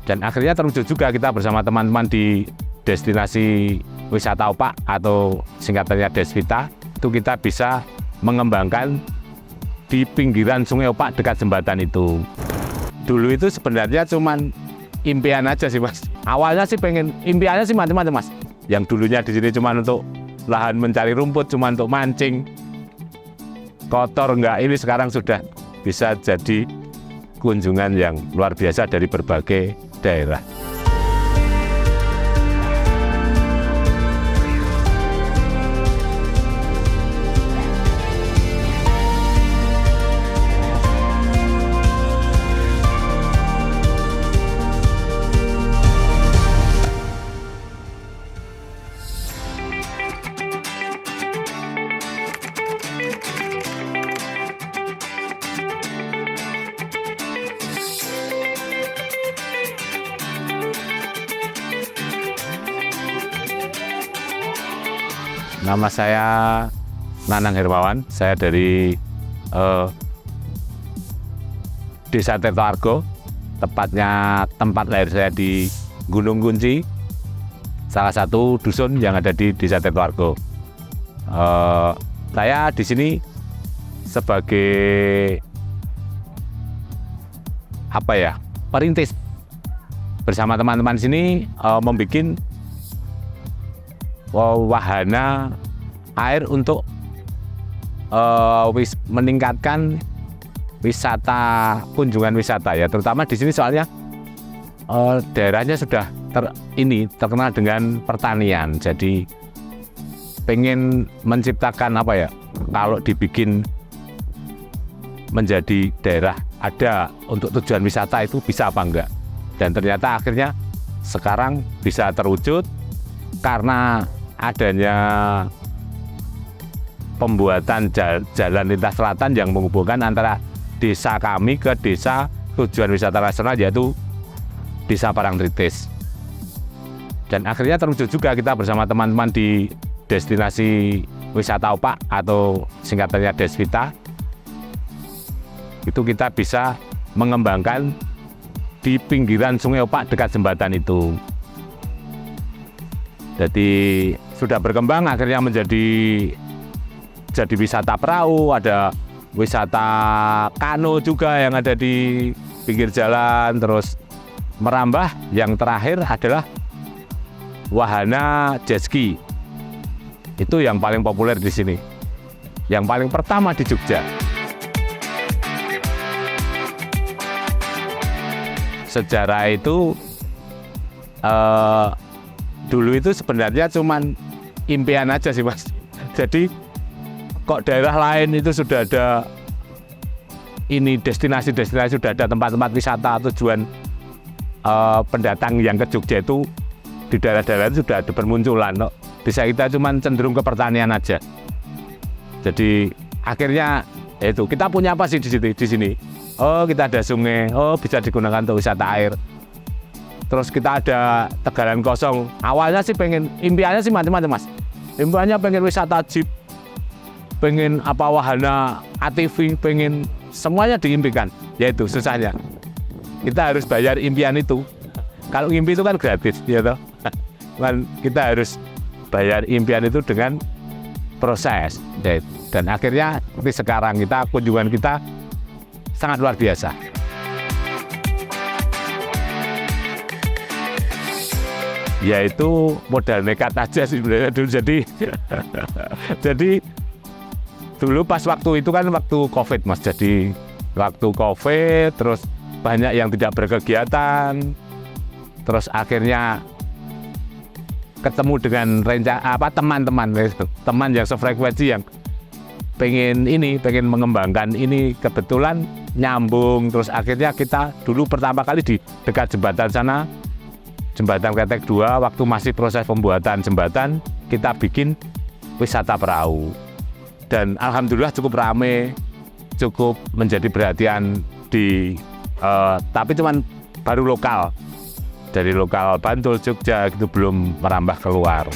Dan akhirnya terwujud juga kita bersama teman-teman di destinasi wisata Opak atau singkatannya Desvita, itu kita bisa mengembangkan di pinggiran Sungai Opak dekat jembatan itu. Dulu itu sebenarnya cuman impian aja sih Mas. Awalnya sih impiannya sih macam-macam Mas. Yang dulunya di sini cuma untuk lahan mencari rumput, cuma untuk mancing. Kotor enggak, ini sekarang sudah bisa jadi kunjungan yang luar biasa dari berbagai daerah. Nama saya Nanang Hermawan, saya dari Desa Tirtoargo, tepatnya tempat lahir saya di Gunung Kunci, salah satu dusun yang ada di Desa Tirtoargo. Saya di sini sebagai perintis bersama teman-teman sini membuat wahana air untuk meningkatkan kunjungan wisata ya, terutama di sini soalnya daerahnya sudah terkenal dengan pertanian, jadi pengen menciptakan kalau dibikin menjadi daerah ada untuk tujuan wisata itu bisa apa enggak, dan ternyata akhirnya sekarang bisa terwujud karena adanya pembuatan jalan lintas selatan yang menghubungkan antara desa kami ke desa tujuan wisata nasional, yaitu Desa Parangtritis. Dan akhirnya terwujud juga kita bersama teman-teman di destinasi wisata Opak atau singkatannya Desvita, itu kita bisa mengembangkan di pinggiran Sungai Opak dekat jembatan itu. Jadi sudah berkembang akhirnya menjadi wisata perahu, ada wisata kano juga yang ada di pinggir jalan, terus merambah yang terakhir adalah wahana jet ski. Itu yang paling populer di sini. Yang paling pertama di Jogja. Sejarah itu dulu itu sebenarnya cuman impian aja sih Mas. Jadi kok daerah lain itu sudah ada destinasi-destinasi, sudah ada tempat-tempat wisata tujuan pendatang yang ke Jogja itu di daerah-daerah itu sudah ada bermunculan. Desa kita cuman cenderung ke pertanian aja. Jadi akhirnya itu kita punya apa sih di sini? Oh, kita ada sungai, bisa digunakan untuk wisata air. Terus kita ada tegalan kosong. Awalnya sih impiannya sih macam-macam Mas. Impiannya pengen wisata jeep, pengen wahana ATV, pengen semuanya diimpikan. Yaitu susahnya kita harus bayar impian itu. Kalau mimpi itu kan gratis, ya toh. Kan kita harus bayar impian itu dengan proses. Dan akhirnya seperti sekarang kunjungan kita sangat luar biasa. Yaitu modal nekat aja sih sebenarnya dulu. Jadi dulu pas waktu itu kan waktu COVID Mas. Jadi waktu COVID terus banyak yang tidak berkegiatan. Terus akhirnya ketemu dengan teman yang sefrekuensi yang pengen mengembangkan ini, kebetulan nyambung. Terus akhirnya kita dulu pertama kali di dekat jembatan sana, Jembatan Kretek 2, waktu masih proses pembuatan jembatan, kita bikin wisata perahu. Dan alhamdulillah cukup ramai, cukup menjadi perhatian tapi cuman baru lokal. Dari lokal Bantul, Jogja itu belum merambah keluar.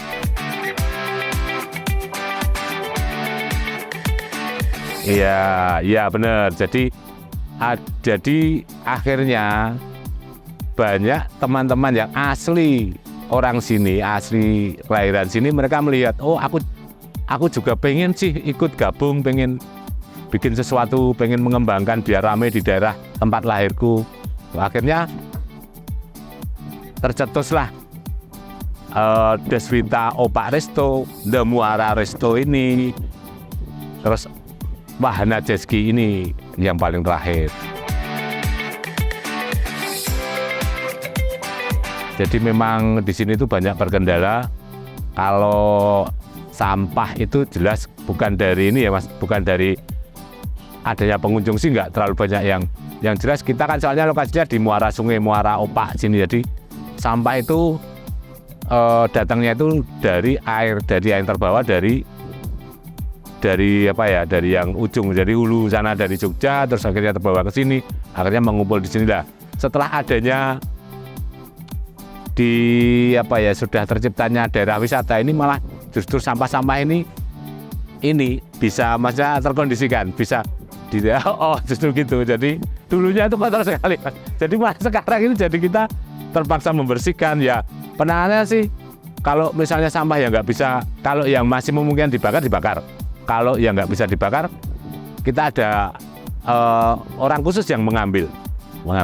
Iya benar. Jadi akhirnya banyak teman-teman yang asli orang sini, asli kelahiran sini, mereka melihat, oh aku juga pengen sih ikut gabung, pengen bikin sesuatu, pengen mengembangkan biar rame di daerah tempat lahirku. Akhirnya tercetuslah Deswita Opak Resto, The Muara Resto ini, terus Wahana Jet Ski ini yang paling terakhir. Jadi memang di sini tuh banyak berkendala. Kalau sampah itu jelas bukan dari ini ya Mas, bukan dari adanya pengunjung sih, nggak terlalu banyak yang jelas. Kita kan soalnya lokasinya di muara sungai Muara Opak sini, jadi sampah itu datangnya itu dari air terbawa dari apa ya, dari yang ujung, dari hulu sana, dari Jogja, terus akhirnya terbawa ke sini, akhirnya mengumpul di sini lah. Setelah adanya di apa ya, sudah terciptanya daerah wisata ini, malah justru sampah-sampah ini bisa maksudnya terkondisikan, bisa justru gitu. Jadi dulunya itu kotor sekali, Mas. Jadi sekarang ini jadi kita terpaksa membersihkan ya. Penanganannya sih, kalau misalnya sampah yang nggak bisa, kalau yang masih memungkinkan dibakar. Kalau yang nggak bisa dibakar, kita ada orang khusus yang mengambil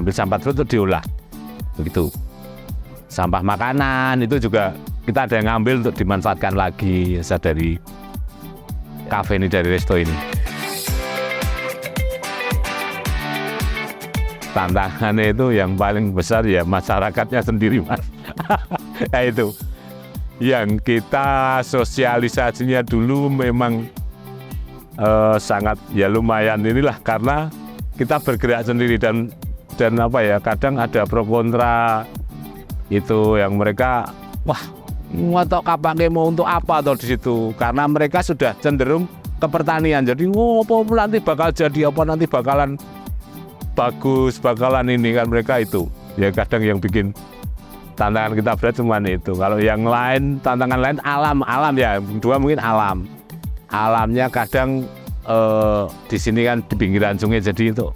sampah tersebut untuk diolah, begitu. Sampah makanan itu juga kita ada yang ngambil untuk dimanfaatkan lagi dari kafe ini, dari resto ini. Tantangannya itu yang paling besar ya masyarakatnya sendiri, Mas. Ya itu yang kita sosialisasinya dulu memang sangat ya lumayan inilah, karena kita bergerak sendiri dan apa ya, kadang ada pro kontra itu, yang mereka atau kapake mau untuk apa atau di situ, karena mereka sudah cenderung ke pertanian. Jadi apa nanti bakal jadi apa, nanti bakalan bagus, bakalan ini kan, mereka itu ya kadang yang bikin tantangan kita berat cuman itu. Kalau yang lain, tantangan lain alam ya, dua mungkin alamnya kadang di sini kan di pinggiran sungai, jadi itu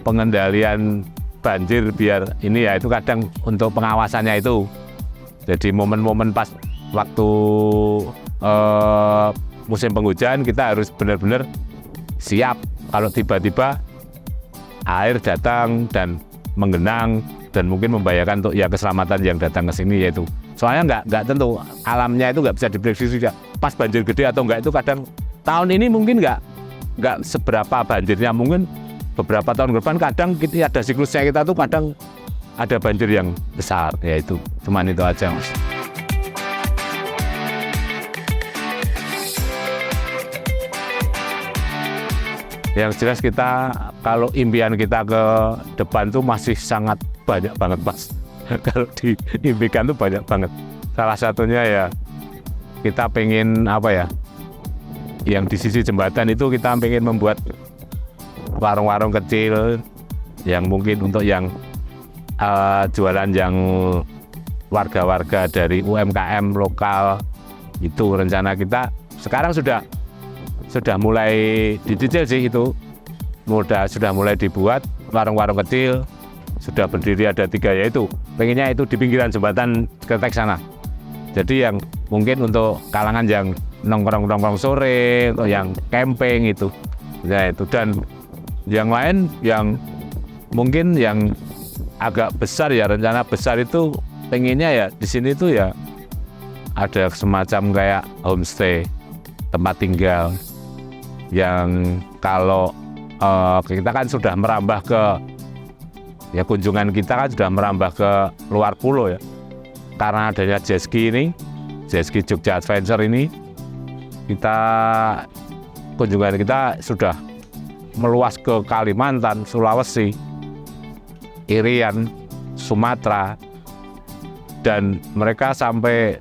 pengendalian banjir biar ini ya, itu kadang untuk pengawasannya itu. Jadi momen-momen pas waktu musim penghujan kita harus benar-benar siap kalau tiba-tiba air datang dan menggenang dan mungkin membahayakan untuk ya keselamatan yang datang ke sini, yaitu soalnya nggak tentu, alamnya itu nggak bisa diprediksi pas banjir gede atau enggak. Itu kadang tahun ini mungkin nggak seberapa banjirnya, mungkin beberapa tahun ke depan kadang kita ada siklusnya, kita tuh kadang ada banjir yang besar, yaitu cuman itu aja, Mas. Yang jelas kita, kalau impian kita ke depan tuh masih sangat banyak banget, Mas. Kalau diimpikan tuh banyak banget. Salah satunya ya kita pengen apa ya, yang di sisi jembatan itu kita pengen membuat warung-warung kecil yang mungkin untuk yang jualan yang warga-warga dari UMKM lokal. Itu rencana kita sekarang sudah mulai dicicil sih, itu sudah mulai dibuat warung-warung kecil, sudah berdiri ada 3, yaitu pengennya itu di pinggiran jembatan Kretek sana. Jadi yang mungkin untuk kalangan yang nongkrong sore, atau yang camping itu ya itu. Dan yang lain yang mungkin yang agak besar ya, rencana besar itu pengennya ya di sini tuh ya ada semacam kayak homestay, tempat tinggal yang kalau kita kan sudah merambah ke ya, kunjungan kita kan sudah merambah ke luar pulau ya, karena adanya jet ski ini, Jet Ski Jogja Adventure ini, kunjungan kita sudah meluas ke Kalimantan, Sulawesi, Irian, Sumatera, dan mereka sampai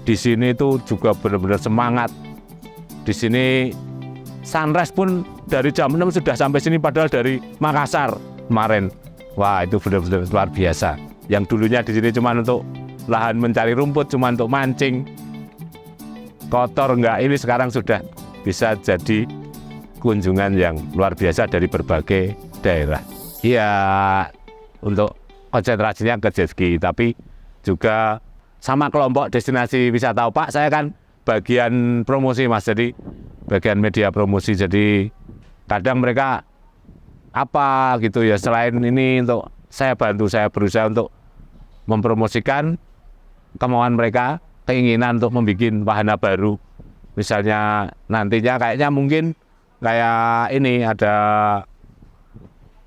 di sini itu juga benar-benar semangat. Di sini sunrise pun dari jam 6 sudah sampai sini, padahal dari Makassar kemarin. Wah, itu benar-benar luar biasa. Yang dulunya di sini cuma untuk lahan mencari rumput, cuma untuk mancing, kotor enggak, ini sekarang sudah bisa jadi kunjungan yang luar biasa dari berbagai daerah. Ya, untuk konsentrasinya ke jet ski, tapi juga sama kelompok destinasi wisata Opak, saya kan bagian promosi Mas, jadi bagian media promosi, jadi kadang mereka apa gitu ya, selain ini untuk saya bantu, saya berusaha untuk mempromosikan kemauan mereka, keinginan untuk membuat wahana baru. Misalnya nantinya kayaknya mungkin kayak ini ada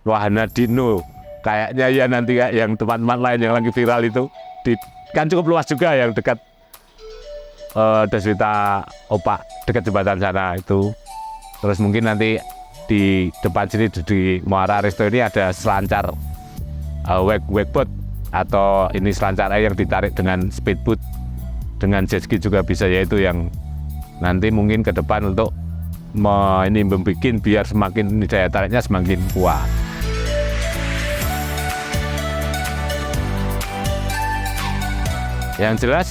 wahana dino, kayaknya ya nanti kayak yang teman-teman lain yang lagi viral itu, kan cukup luas juga yang dekat Deswita Opak, dekat jembatan sana itu. Terus mungkin nanti di depan sini di Muara Resto ini ada selancar wakeboard atau ini selancar air yang ditarik dengan speedboat, dengan jet ski juga bisa, yaitu yang nanti mungkin ke depan untuk ini membuat biar semakin daya tariknya semakin kuat. Yang jelas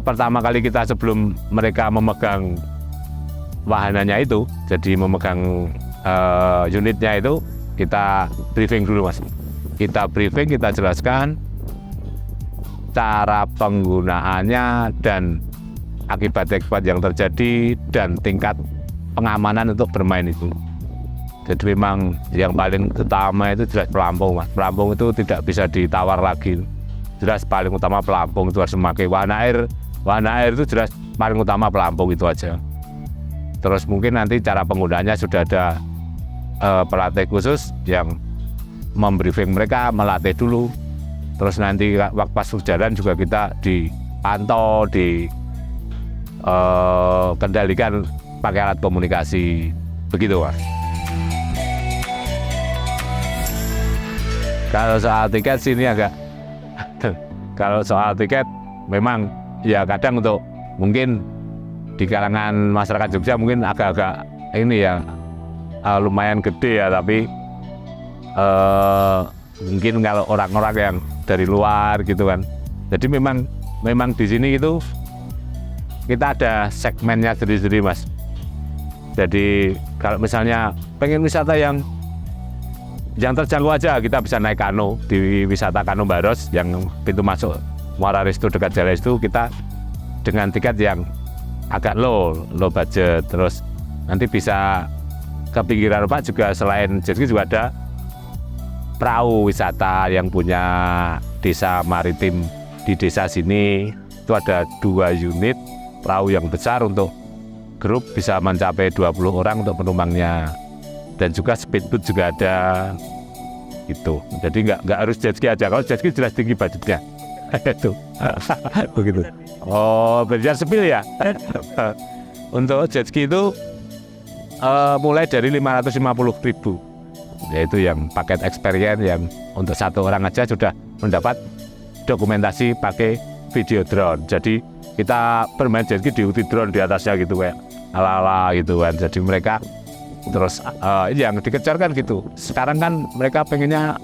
pertama kali kita sebelum mereka memegang wahananya itu, jadi memegang unitnya itu, kita briefing dulu Mas. Kita briefing, kita jelaskan cara penggunaannya dan akibat-akibat yang terjadi dan tingkat pengamanan untuk bermain itu. Jadi memang yang paling utama itu jelas pelampung Mas. Pelampung itu tidak bisa ditawar lagi. Jelas paling utama pelampung itu harus memakai wahana air. Wahana air itu jelas paling utama pelampung itu aja. Terus mungkin nanti cara penggunaannya sudah ada pelatih khusus yang membriefing mereka, melatih dulu. Terus nanti waktu pas jalan juga kita dipantau, kendalikan pakai alat komunikasi, begitu Mas. Kalau soal tiket sini agak kalau soal tiket memang ya kadang untuk mungkin di kalangan masyarakat Jogja mungkin agak-agak ini ya lumayan gede ya, tapi mungkin kalau orang-orang yang dari luar gitu kan, jadi memang di sini itu kita ada segmennya sendiri-sendiri Mas. Jadi kalau misalnya pengen wisata yang terjangkau aja, kita bisa naik kano di wisata Kano Baros yang pintu masuk Muara Resto dekat jalan itu, kita dengan tiket yang agak low budget. Terus nanti bisa ke pinggiran Opak juga, selain jet ski juga ada perahu wisata yang punya desa maritim di desa sini. Itu ada 2 unit perahu yang besar untuk grup, bisa mencapai 20 orang untuk penumpangnya. Dan juga speedboat juga ada gitu. Jadi nggak harus jet ski aja. Kalau jet ski jelas tinggi budgetnya. Itu begitu. Oh, berjar sepil ya. Untuk jet ski itu mulai dari 550.000, yaitu yang paket experience yang untuk 1 orang aja sudah mendapat dokumentasi pakai video drone. Jadi kita bermain jet ski diikuti drone di atasnya gitu kayak ala-ala gitu kan. Jadi mereka terus yang dikejar kan gitu. Sekarang kan mereka pengennya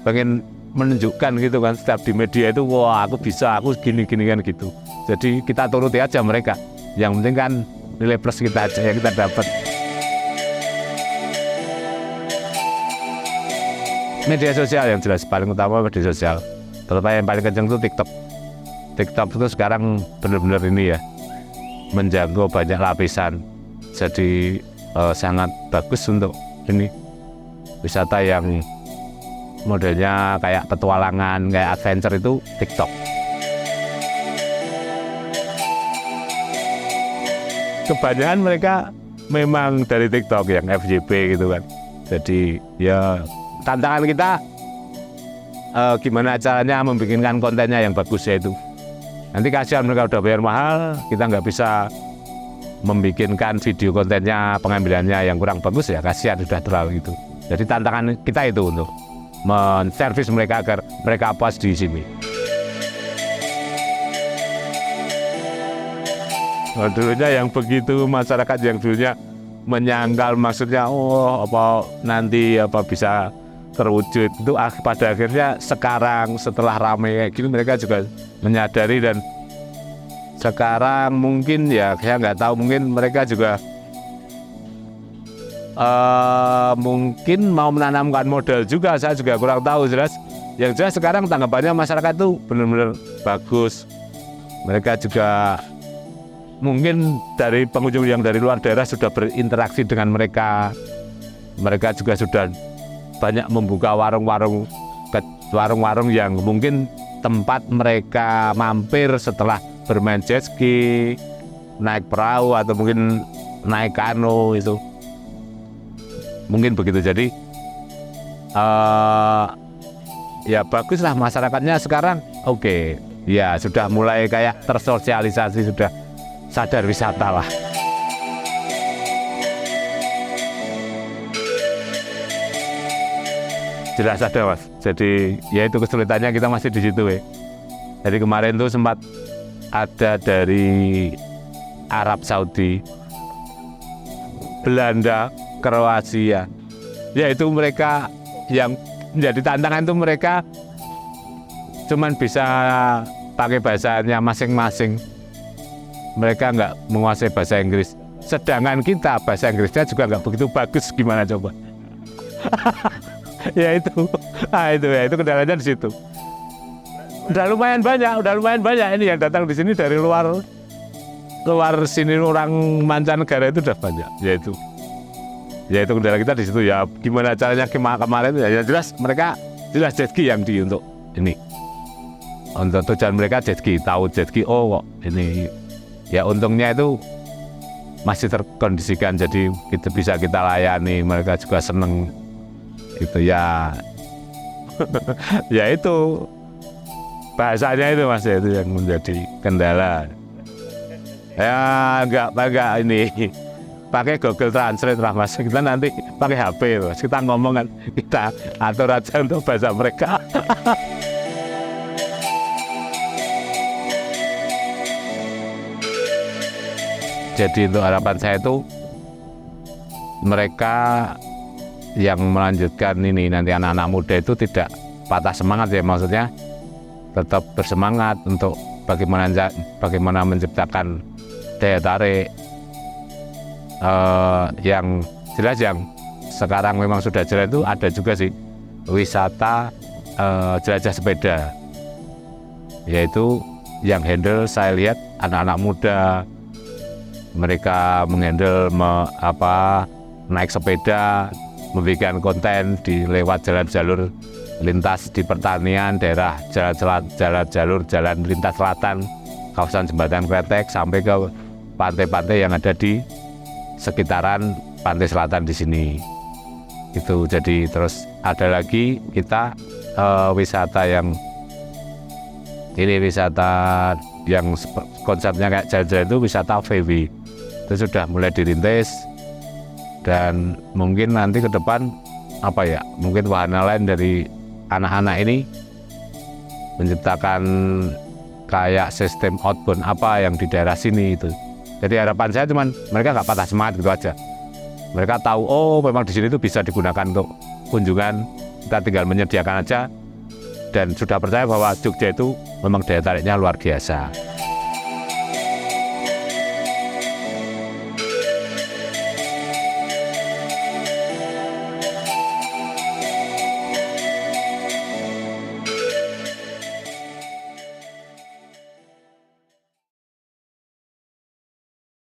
pengen menunjukkan gitu kan, setiap di media itu wah aku bisa, aku gini-gini kan gitu. Jadi kita turuti aja mereka. Yang penting kan nilai plus kita aja yang kita dapat. Media sosial yang jelas paling utama, media sosial. Terutama yang paling kenceng itu TikTok. TikTok itu sekarang benar-benar ini ya, menjangkau banyak lapisan. Jadi sangat bagus untuk ini wisata yang modelnya kayak petualangan, kayak adventure itu TikTok. Kebanyakan mereka memang dari TikTok yang FYP gitu kan. Jadi ya tantangan kita gimana caranya membikinkan kontennya yang bagus ya itu. Nanti kasihan mereka udah bayar mahal, kita nggak bisa membikinkan video kontennya, pengambilannya yang kurang bagus, ya kasihan sudah terlalu gitu. Jadi tantangan kita itu untuk menservis mereka agar mereka puas di sini. Dulunya yang begitu, masyarakat yang dulunya menyangkal, maksudnya nanti bisa terwujud itu, pada akhirnya sekarang setelah ramai kayak gini mereka juga menyadari, dan sekarang mungkin ya saya nggak tahu, mungkin mereka juga mungkin mau menanamkan modal juga, saya juga kurang tahu jelas. Yang jelas sekarang tanggapannya masyarakat itu benar-benar bagus. Mereka juga mungkin dari pengunjung yang dari luar daerah sudah berinteraksi dengan mereka. Mereka juga sudah banyak membuka warung-warung yang mungkin tempat mereka mampir setelah bermain jet ski, naik perahu atau mungkin naik kano itu. Mungkin begitu. Jadi ya baguslah masyarakatnya sekarang. Oke. Ya sudah mulai kayak tersosialisasi, sudah sadar wisata lah. Jelas ada Mas. Jadi ya itu kesulitannya kita masih di situ ya. Jadi kemarin tuh sempat ada dari Arab Saudi, Belanda, Kroasia. Ya itu mereka yang menjadi tantangan itu mereka cuman bisa pakai bahasanya masing-masing. Mereka nggak menguasai bahasa Inggris. Sedangkan kita bahasa Inggrisnya juga nggak begitu bagus, gimana coba? Ya itu kendalanya di situ. Udah lumayan banyak ini yang datang di sini dari luar sini, orang mancanegara itu udah banyak. Ya itu kendala kita di situ ya. Gimana caranya kemarin ya jelas mereka jelas jet ski yang untuk ini. Untuk tujuan mereka jet ski, tahu jet ski, oh kok ini ya untungnya itu masih terkondisikan, jadi bisa kita layani, mereka juga seneng itu ya. Ya itu bahasanya itu Mas, itu yang menjadi kendala ya. Enggak ini pakai Google Translate lah Mas, kita nanti pakai HP Mas, kita ngomong kan, kita atur aja untuk bahasa mereka. Jadi untuk harapan saya itu mereka yang melanjutkan ini nanti anak-anak muda itu tidak patah semangat ya, maksudnya tetap bersemangat untuk bagaimana menciptakan daya tarik yang jelas. Yang sekarang memang sudah jelas itu ada juga sih wisata jelajah sepeda, yaitu yang handle saya lihat anak-anak muda. Mereka menghandle naik sepeda, membuat konten di lewat jalan-jalur lintas di pertanian, daerah jalan lintas selatan, kawasan Jembatan Kretek sampai ke pantai-pantai yang ada di sekitaran pantai selatan di sini. Itu jadi terus ada lagi kita wisata yang konsepnya kayak jalan-jalan itu wisata VW. Itu sudah mulai dirintis dan mungkin nanti ke depan mungkin wahana lain dari anak-anak ini menciptakan kayak sistem outbound yang di daerah sini itu. Jadi harapan saya cuman mereka nggak patah semangat gitu aja. Mereka tahu memang di sini itu bisa digunakan untuk kunjungan, kita tinggal menyediakan aja dan sudah percaya bahwa Jogja itu memang daya tariknya luar biasa.